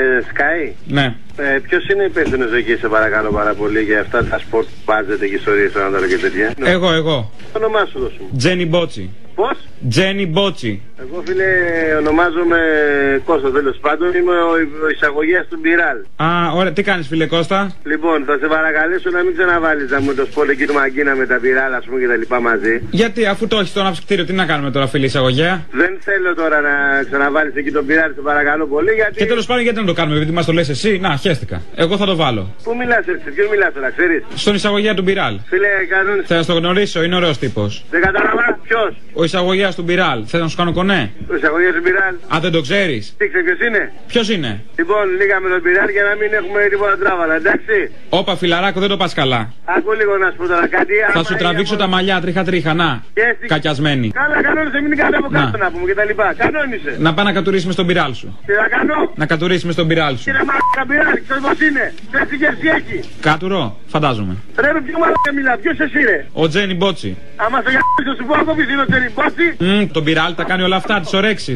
Sky. Ναι. Ποιος είναι υπεύθυνος εκεί, σε παρακαλώ πάρα πολύ, για αυτά τα σπορτ που βάζετε και ιστορίες στον Ανατολό και τέτοια? Εγώ. Το όνομά σου δώσου. Τζένι Μπότσι. Πώς? Τζένι Μπότσι. Εγώ, φίλε, ονομάζομαι Κώστα, τέλος πάντων. Είμαι ο εισαγωγέας του Μπιράλ. Α, ωραία. Τι κάνεις, φίλε Κώστα? Λοιπόν, θα σε παρακαλέσω να μην ξαναβάλεις να μου το σπορτ εκεί του Μαγκίνα με τα Μπιράλ, ας πούμε, και τα λοιπά μαζί. Γιατί, αφού το έχεις στο αναψυκτήριο, τι να κάνουμε τώρα, φίλε εισαγωγέα? Δεν θέλω τώρα να ξαναβάλεις εκεί τον Μπιράλ, σε παρακαλώ πολύ, γιατί. Και τέλος πάντων, γιατί να το κάνουμε, επειδή μας το λες εσύ? Να, χαίστηκα. Εγώ θα το βάλω. Πού μιλάς, έτσι, ποιος μιλάς τώρα, ξέρεις? Στον εισαγωγέα του Μπιράλ. Φίλε, κανόνες. Θα το γνωρίσω, είναι ωραίος τύπος. Δεν κατάλαβα, ποιος? Ο εισαγωγέας του Μπιράλ. Θες να σου κάνω κονέ? Ο εισαγωγέας του Μπιράλ. Α, δεν το ξέρεις? Τι ξέρεις ποιος είναι? Ποιος είναι? Λοιπόν, λίγα με τον Μπιράλ για να μην έχουμε τίποτα τράβαλα, εντάξει? Όπα, φιλαράκο, δεν το πας καλά. Άκου λίγο να σου πω τώρα κάτι. Θα σου τραβήξω τα μαλλιά τρίχα-τρίχα, να. Κακιασμένη. Καλά, κανόνισε, μην κάνω από κάτω να πούμε και τα λοιπά. Κανόνισε. Να πάει να κατουρίσει με στον Μπιράλ σου. Τι να κάνω? Να κατουρίσει με στον Μπιράλ σου. Κύριε Μαλάκα, Μπιράλ, ξέρεις πως είναι? Ξέρεις τι γεύση έχει? Κάτουρο, φαντάζομαι. Ρε, ποιο μαλάκα μιλά, ποιος εσύ ρε? Ο Τζένι Μπότσι. Άμα στο γυαλί σου πω, εγώ ποιος είναι ο Τζένι Μπότσι? Τον Μπιράλ τα κάνει όλα αυτά, τις ορέξεις.